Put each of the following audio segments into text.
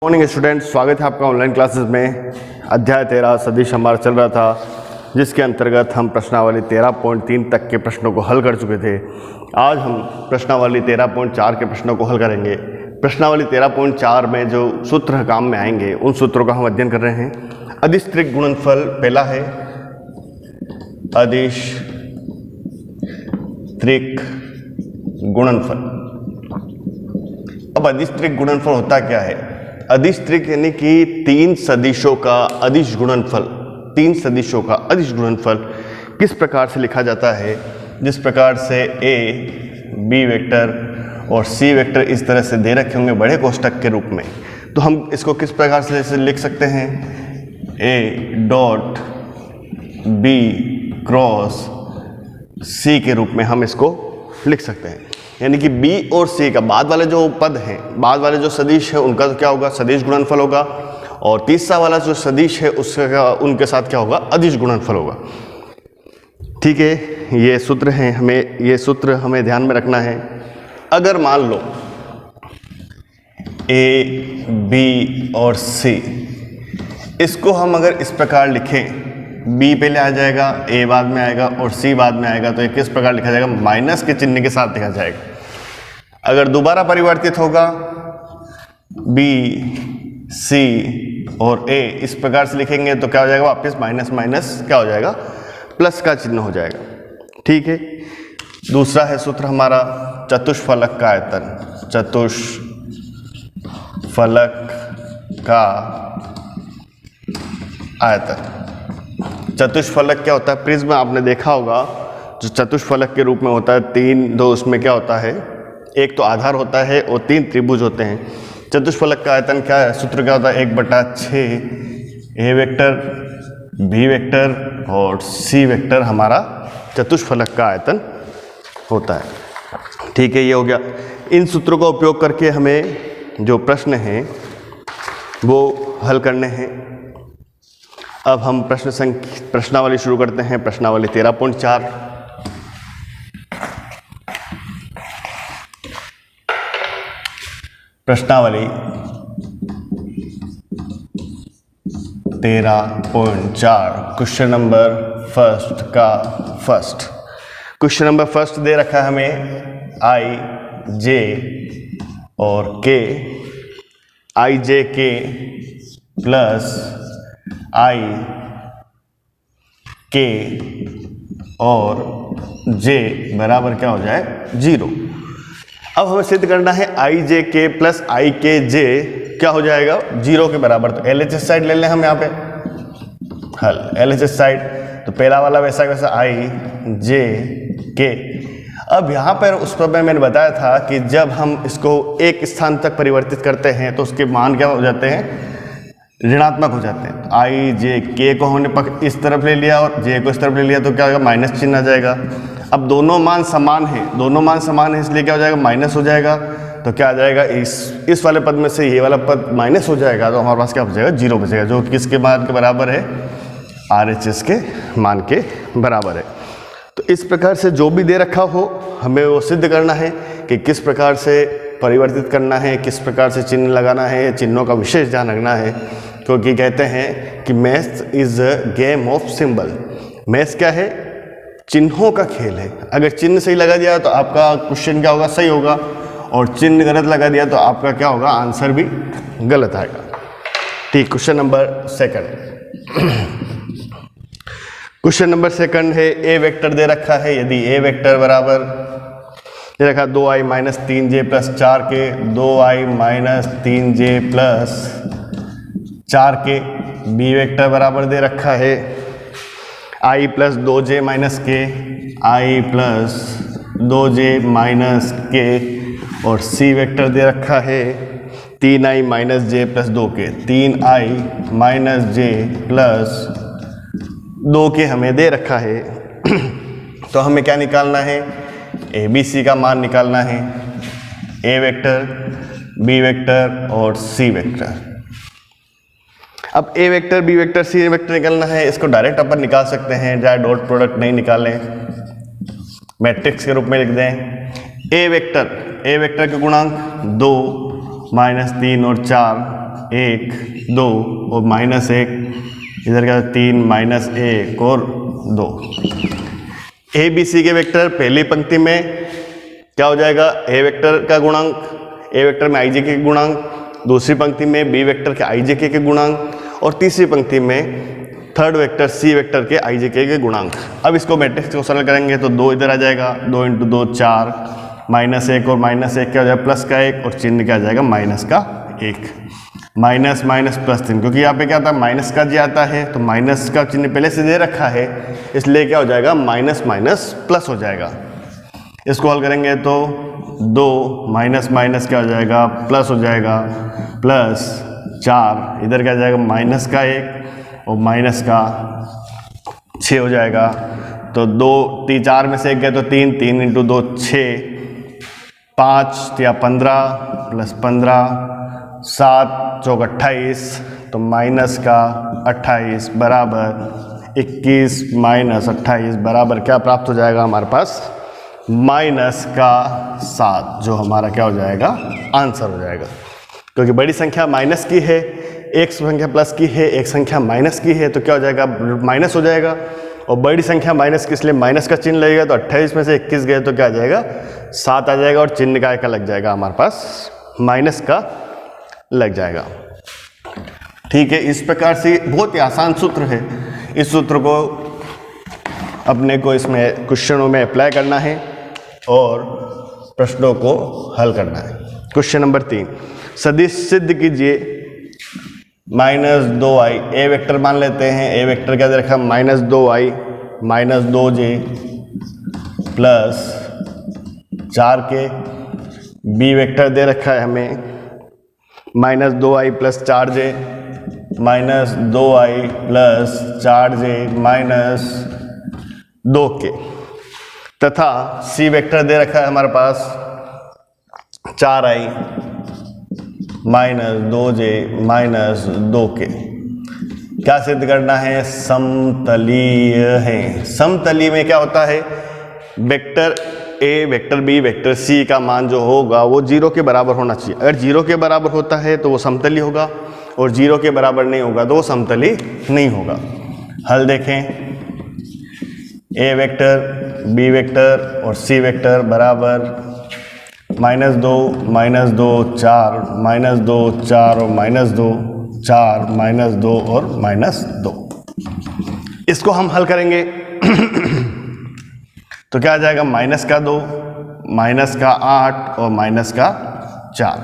Morning students, स्वागत है आपका ऑनलाइन क्लासेस में। अध्याय 13 सदिश हमारा चल रहा था, जिसके अंतर्गत हम प्रश्नावली 13.3 तक के प्रश्नों को हल कर चुके थे। आज हम प्रश्नावली 13.4 के प्रश्नों को हल करेंगे। प्रश्नावली 13.4 में जो सूत्र काम में आएंगे उन सूत्रों का हम अध्ययन कर रहे हैं। अदिश त्रिक गुणनफल पहला है, अदिश त्रिक गुणनफल। अब अदिश त्रिक गुणनफल होता क्या है? अदिश त्रिक यानी कि तीन सदिशों का अदिश गुणनफल। तीन सदिशों का अदिश गुणनफल किस प्रकार से लिखा जाता है? जिस प्रकार से ए, बी वेक्टर और सी वेक्टर इस तरह से दे रखे होंगे बड़े कोष्ठक के रूप में, तो हम इसको किस प्रकार से लिख सकते हैं? ए डॉट बी क्रॉस सी के रूप में हम इसको लिख सकते हैं। यानी कि बी और सी का बाद वाले जो पद हैं, बाद वाले जो सदिश है उनका तो क्या होगा? सदिश गुणनफल होगा। और तीसरा वाला जो सदिश है उसका उनके साथ क्या होगा? अदिश गुणनफल होगा। ठीक है, ये सूत्र हैं, ये सूत्र हमें ध्यान में रखना है। अगर मान लो ए, बी और सी, इसको हम अगर इस प्रकार लिखें, बी पहले आ जाएगा, ए बाद में आएगा और सी बाद में आएगा, तो ये किस प्रकार लिखा जाएगा? माइनस के चिन्ह के साथ लिखा जाएगा। अगर दोबारा परिवर्तित होगा, बी, सी और ए इस प्रकार से लिखेंगे तो क्या हो जाएगा? वापस माइनस माइनस क्या हो जाएगा? प्लस का चिन्ह हो जाएगा। ठीक है, दूसरा है सूत्र हमारा चतुष्फलक का आयतन। चतुष्फलक का आयतन। चतुष्फलक क्या होता है? प्रिज्म आपने देखा होगा, जो चतुष्फलक के रूप में होता है, तीन दो उसमें क्या होता है? एक तो आधार होता है और तीन त्रिभुज होते हैं। चतुष्फलक का आयतन क्या है? सूत्र क्या होता है? 1/6 ए वेक्टर, बी वेक्टर और सी वेक्टर हमारा चतुष्फलक का आयतन होता है। ठीक है, ये हो गया। इन सूत्रों का उपयोग करके हमें जो प्रश्न हैं वो हल करने हैं। अब हम प्रश्नावली शुरू करते हैं। प्रश्नावली 13.4। प्रश्नावली 13.4 क्वेश्चन नंबर फर्स्ट का first. Question number first they रखा है हमें आई, जे और के। आई जे के प्लस आई के और जे बराबर क्या हो जाए? 0। अब हमें सिद्ध करना है आई जे के प्लस आई के जे क्या हो जाएगा? 0 के बराबर। तो LHS साइड ले लें हम यहाँ पे हल। LHS साइड तो पहला वाला वैसा वैसा आई जे के। अब यहाँ पर उस पर मैंने बताया था कि जब हम इसको एक स्थान तक परिवर्तित करते हैं तो उसके मान क्या हो जाते हैं? ऋणात्मक हो जाते हैं। आई जे के को हमने इस तरफ ले लिया और जे को इस तरफ ले लिया तो क्या होगा? माइनस चिन्ह आ जाएगा। अब दोनों मान समान हैं, दोनों मान समान है, इसलिए क्या हो जाएगा? माइनस हो जाएगा। तो क्या आ जाएगा? इस वाले पद में से ये वाला पद माइनस हो जाएगा, तो हमारे पास क्या बचेगा? 0 बचेगा, जो किसके मान के बराबर है? RHS के मान के बराबर है। तो इस प्रकार से जो भी दे रखा हो हमें वो सिद्ध करना है कि किस प्रकार से परिवर्तित करना है, किस प्रकार से चिन्ह लगाना है। चिन्हों का विशेष ध्यान रखना है, क्योंकि कहते हैं कि maths is a game of symbol. Maths क्या है? चिन्हों का खेल है। अगर चिन्ह सही लगा दिया तो आपका क्वेश्चन क्या होगा? सही होगा, और चिन्ह गलत लगा दिया तो आपका क्या होगा? आंसर भी गलत आएगा। ठीक, question number second. Question number second है, ए वेक्टर दे रखा है। यदि ए वेक्टर बराबर दे रखा 2i माइनस 3j प्लस 4 के, 2i माइनस 3j प्लस 4 के। बी वेक्टर बराबर दे रखा है i प्लस 2j माइनस के, i प्लस 2j माइनस के। और सी वेक्टर दे रखा है 3i माइनस j प्लस 2 के, 3i माइनस j प्लस 2 के हमें दे रखा है। तो हमें क्या निकालना है? ए बी सी का मान निकालना है। ए वेक्टर, बी वेक्टर और सी वेक्टर। अब ए vector, B vector, C vector निकालना है। इसको डायरेक्ट अपन निकाल सकते हैं, चाहे डॉट प्रोडक्ट नहीं निकालें, मैट्रिक्स के रूप में लिख दें। ए वेक्टर के गुणांक 2 -3 और 4 1 2 और -1, इधर क्या 3 -1 और 2। ए बी सी के वेक्टर पहली पंक्ति में क्या हो जाएगा, ए वेक्टर का गुणांक, ए वेक्टर में आई जे के गुणांक, दूसरी पंक्ति में बी वेक्टर के आई जे के गुणांक, और तीसरी पंक्ति में थर्ड वेक्टर सी वेक्टर के आई जे के गुणांक। अब इसको मैट्रिक्स को सरल करेंगे तो 2 इधर आ जाएगा, 2 × 2 4, -1 और -1 क्या हो जाएगा प्लस का 1 और चिन्ह क्या आ जाएगा माइनस का 1, माइनस माइनस प्लस 3, क्योंकि यहाँ पे क्या आता है माइनस का जी आता है तो माइनस का चिन्ह पहले से दे रखा है, इसलिए क्या हो जाएगा माइनस माइनस प्लस हो जाएगा। इसको हल करेंगे तो 2 माइनस माइनस क्या हो जाएगा प्लस हो जाएगा, प्लस 4 इधर क्या आ जाएगा माइनस का 1 और माइनस का 6 हो जाएगा। तो 2 3 4 में से 1 गए तो 3, 3 × 2 6, 5 या 15 प्लस 15, 7 चौक 28, तो माइनस का 28 बराबर 21 माइनस 28 बराबर क्या प्राप्त हो जाएगा हमारे पास माइनस का 7, जो हमारा क्या हो जाएगा आंसर हो जाएगा। क्योंकि बड़ी संख्या माइनस की है, एक संख्या प्लस की है, एक संख्या माइनस की है, तो क्या हो जाएगा माइनस हो जाएगा, और बड़ी संख्या माइनस की इसलिए माइनस का चिन्ह लगेगा, तो 28 में से 21 गए तो क्या आ जाएगा 7 आ जाएगा, और चिन्ह का लग जाएगा हमारे पास माइनस का लग जाएगा। ठीक है, इस प्रकार से बहुत ही आसान सूत्र है। इस सूत्र को अपने को इसमें क्वेश्चनों में अप्लाई करना है और प्रश्नों को हल करना है। क्वेश्चन नंबर 3, सदिश सिद्ध कीजिए -2i, ए वेक्टर मान लेते हैं, ए वेक्टर क्या दे रखा -2i -2j plus 4k, B vector दे रखा है हमें -2i plus 4j -2i plus 4j -2k, तथा सी वेक्टर दे रखा है हमारे पास 4i -2j -2k। क्या सिद्ध करना है, समतलीय है। समतलीय में क्या होता है, vector A vector B vector C का मान जो होगा वो 0 के बराबर होना चाहिए। अगर 0 के बराबर होता है तो वो समतलीय होगा, और 0 के बराबर नहीं होगा तो वो समतलीय नहीं होगा। हल देखें, ए वेक्टर बी वेक्टर और सी वेक्टर बराबर -2 -2 4 -2 4 और -2 4 -2 और -2। इसको हम हल करेंगे तो क्या आ जाएगा माइनस का 2 माइनस का 8 और माइनस का 4,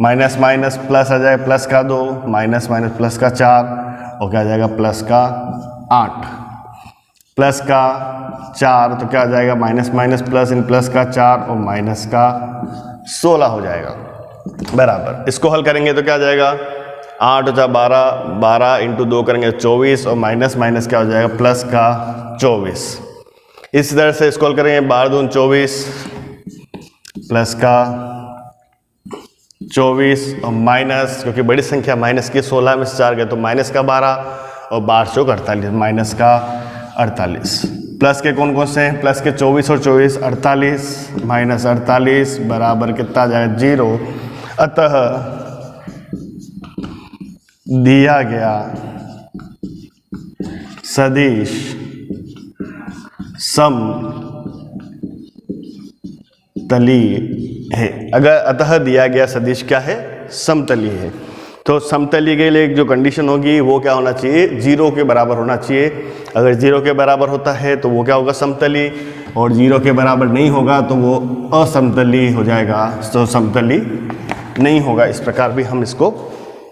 माइनस माइनस प्लस आ जाएगा प्लस का 2 माइनस माइनस प्लस का 4 और क्या आ जाएगा प्लस का 8, प्लस का 4 तो क्या आ जाएगा minus minus plus in plus का 4 और माइनस का 16 हो जाएगा बराबर। इसको हल करेंगे तो क्या आ जाएगा 8 × 12 12 × 2 करेंगे 24 और माइनस माइनस क्या हो जाएगा प्लस का 24। इस तरह से इसको हल करेंगे 12 दूनी 24 प्लस का 24 और माइनस, क्योंकि बड़ी संख्या माइनस की 16 में से 4 गए तो माइनस का 12 और 12 चौक 48 माइनस का 48। प्लस के कौन कौन से हैं, प्लस के 24 और 24 48 माइनस 48 बराबर कितना जाएगा 0। अतः दिया गया सदिश समतलीय है। अगर अतः दिया गया सदिश क्या है समतलीय है, तो समतलीय के लिए जो कंडीशन होगी वो क्या होना चाहिए 0 के बराबर होना चाहिए। अगर 0 के बराबर होता है तो वो क्या होगा समतलीय, और 0 के बराबर नहीं होगा तो वो असमतलीय हो जाएगा, तो समतलीय नहीं होगा। इस प्रकार भी हम इसको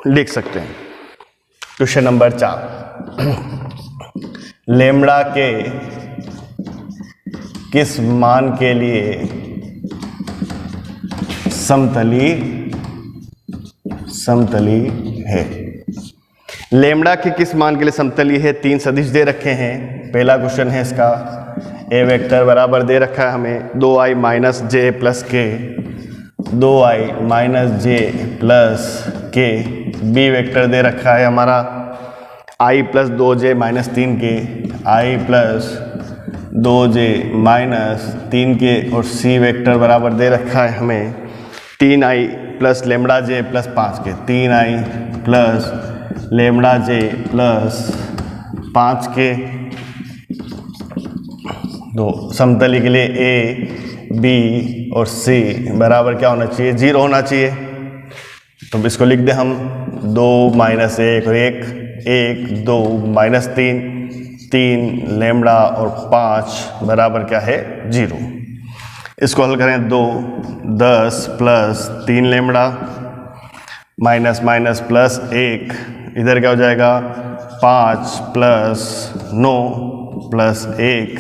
लिख सकते हैं। क्वेश्चन नंबर 4, लैम्ब्डा के किस मान के लिए समतलीय है। लैम्ब्डा के किस मान के लिए समतलीय है, 3 सदिश दे रखे हैं। पहला क्वेश्चन है इसका, ए वेक्टर बराबर दे रखा है हमें 2i माइनस जे प्लस के, 2i माइनस जे प्लस के। बी वेक्टर दे रखा है हमारा i प्लस 2j माइनस 3 के, i प्लस 2j माइनस 3 के, और सी वेक्टर बराबर दे रखा है हमें 3i प्लस लेमड़ा जे प्लस 5 के, 3i प्लस लेमड़ा जे प्लस 5 के, तो समतली के लिए ए बी और सी बराबर क्या होना चाहिए, 0 होना चाहिए। तो इसको लिख दें हम 2 माइनस 1 और 1, 1 2 माइनस 3, 3 लेमड़ा और 5 बराबर क्या है 0। इसको हल करें 2 10 plus 3 lambda minus minus plus 1, इधर क्या हो जाएगा 5 प्लस 9 प्लस 1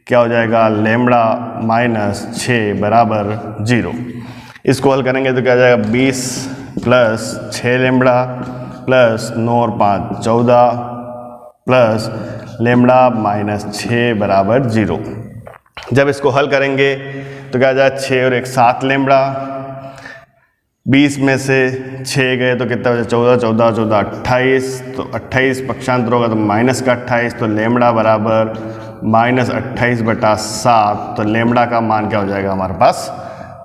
क्या हो जाएगा लेमड़ा माइनस 6 बराबर 0। इसको हल करेंगे तो क्या हो जाएगा 20 प्लस 6 लेमड़ा प्लस 9 और 5 14 प्लस लेमड़ा माइनस 6 बराबर 0। जब इसको हल करेंगे तो क्या हो जाएगा 6 और 1 7 लेमड़ा, 20 में से 6 गए तो कितना हो जाएगा 14 14 14 28, तो 28 पक्षांतर होगा तो माइनस का 28, तो लेमड़ा बराबर माइनस 28/7, तो लेमड़ा का मान क्या हो जाएगा हमारे पास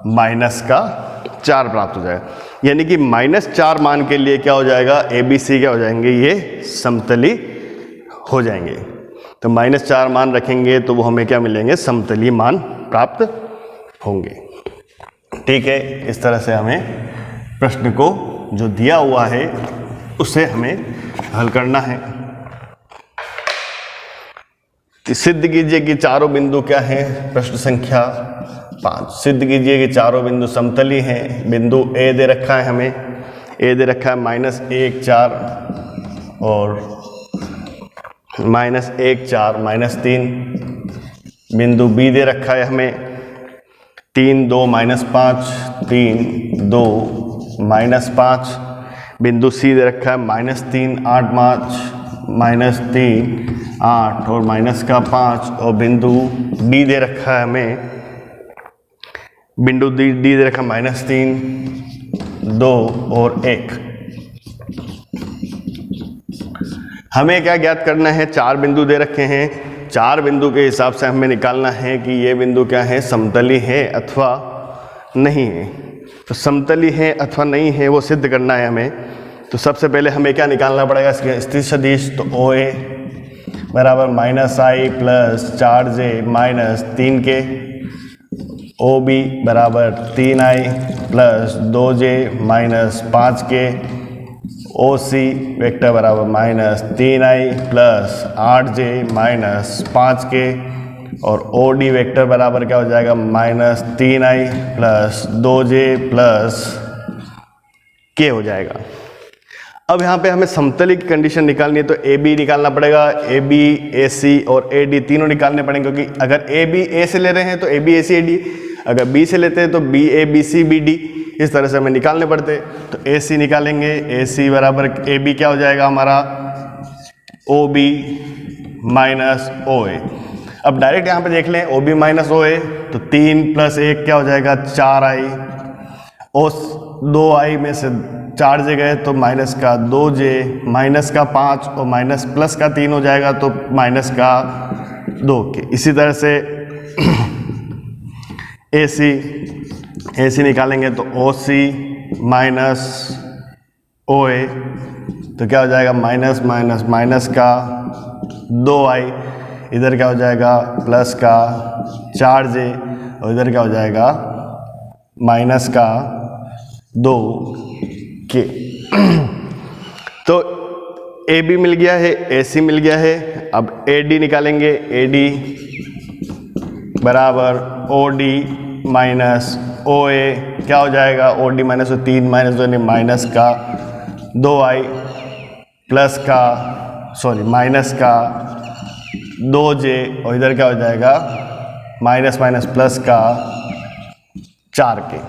माइनस का 4 प्राप्त हो जाएगा। यानी कि -4 मान के लिए क्या हो जाएगा ए बी सी क्या हो जाएंगे, ये समतली हो जाएंगे। तो -4 मान रखेंगे तो वो हमें क्या मिलेंगे, समतली मान प्राप्त होंगे। ठीक है, इस तरह से हमें प्रश्न को जो दिया हुआ है उसे हमें हल करना है। सिद्ध कीजिए कि चारों बिंदु क्या हैं, प्रश्न संख्या 5। सिद्ध कीजिए कि चारों बिंदु समतली हैं। बिंदु ए दे रखा है हमें, ए दे रखा है -1 4 और -1 4 -3। बिंदु बी दे रखा है हमें 3 2 -5 3 2 -5। बिंदु सी दे रखा है -3 8 5 -3 8 और माइनस का 5। और बिंदु डी दे रखा है हमें, बिंदु डी दे रखा है -3 2 और 1। हमें क्या ज्ञात करना है, 4 बिंदु दे रखे हैं। 4 बिंदु के हिसाब से हमें निकालना है कि ये बिंदु क्या है, समतली है अथवा नहीं है। तो समतली है अथवा नहीं है वो सिद्ध करना है हमें। तो सबसे पहले हमें क्या निकालना पड़ेगा, इसके स्थित सदिश। तो ओ ए बराबर -i plus 4j minus 3k, O B बराबर 3i plus 2j minus 5k, O C vector बराबर -3i plus 8j minus 5k, और ओ डी वेक्टर बराबर क्या हो जाएगा -3i plus 2j plus k हो जाएगा। अब यहाँ पे हमें समतली की कंडीशन निकालनी है तो ए बी निकालना पड़ेगा। ए बी ए सी और ए डी तीनों निकालने पड़ेंगे, क्योंकि अगर ए बी ए से ले रहे हैं तो A B A C A D, अगर बी से लेते हैं तो B A B C B D, इस तरह से हमें निकालने पड़ते। तो ए सी निकालेंगे, ए सी बराबर ए बी क्या हो जाएगा हमारा ओ बी माइनस ओ ए। अब डायरेक्ट यहाँ पे देख लें ओ बी माइनस ओ ए, तो 3 + 1 क्या हो जाएगा 4i, उस 2i में से 4j गए तो माइनस का 2j, माइनस का 5 और माइनस प्लस का 3 हो जाएगा तो माइनस का 2k। इसी तरह से ए सी निकालेंगे तो ओ सी माइनस ओ ए, तो क्या हो जाएगा माइनस माइनस माइनस का 2i, इधर क्या हो जाएगा प्लस का 4j और इधर क्या हो जाएगा माइनस का 2k। तो ए बी मिल गया है, ए सी मिल गया है। अब ए डी निकालेंगे, ए डी बराबर ओ डी माइनस ओ ए, क्या हो जाएगा O D minus 3 minus 2 minus का 2i प्लस का माइनस का 2j और इधर क्या हो जाएगा माइनस माइनस प्लस का 4k।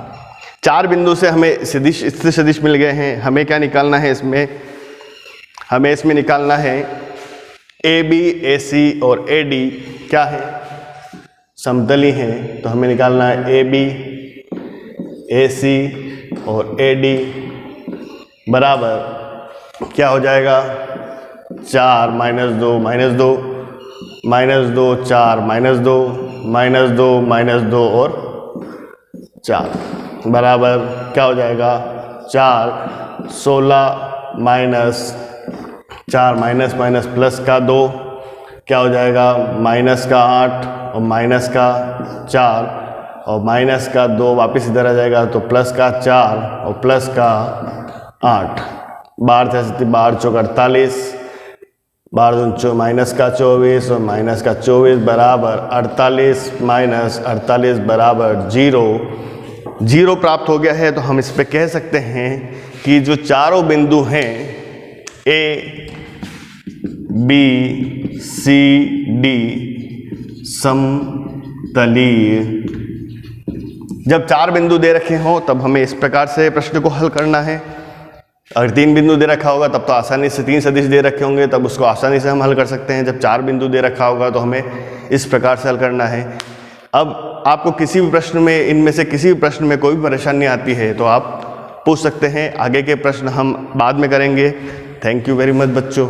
4 बिंदु से हमें सदिश स्थित सदिश मिल गए हैं। हमें क्या निकालना है इसमें, हमें इसमें निकालना है ए बी ए सी और ए डी क्या है, समतली है। तो हमें निकालना है ए बी ए सी और ए डी बराबर क्या हो जाएगा 4 minus 2 minus 2 minus 2 4 minus 2 minus 2 minus 2 और 4। बराबर क्या हो जाएगा 4, 16 माइनस 4 माइनस माइनस प्लस का 2 क्या हो जाएगा माइनस का 8 और माइनस का 4 और माइनस का 2 वापस इधर आ जाएगा तो प्लस का 4 और प्लस का 8, 12 चौक 48, 12 माइनस का 24 और माइनस का 24 बराबर 48 माइनस 48 बराबर 0 प्राप्त हो गया है। तो हम इस पे कह सकते हैं कि जो चारों बिंदु हैं A, B, C, D समतलीय। जब 4 बिंदु दे रखे हों तब हमें इस प्रकार से प्रश्न को हल करना है। अगर 3 बिंदु दे रखा होगा तब तो आसानी से 3 सदिश दे रखे होंगे तब उसको आसानी से हम हल कर सकते हैं। जब 4 बिंदु दे रखा होगा तो हमें इस प्रकार से हल करना है। अब आपको किसी भी प्रश्न में इनमें से किसी भी प्रश्न में कोई भी परेशानी आती है तो आप पूछ सकते हैं। आगे के प्रश्न हम बाद में करेंगे। थैंक यू वेरी मच बच्चों।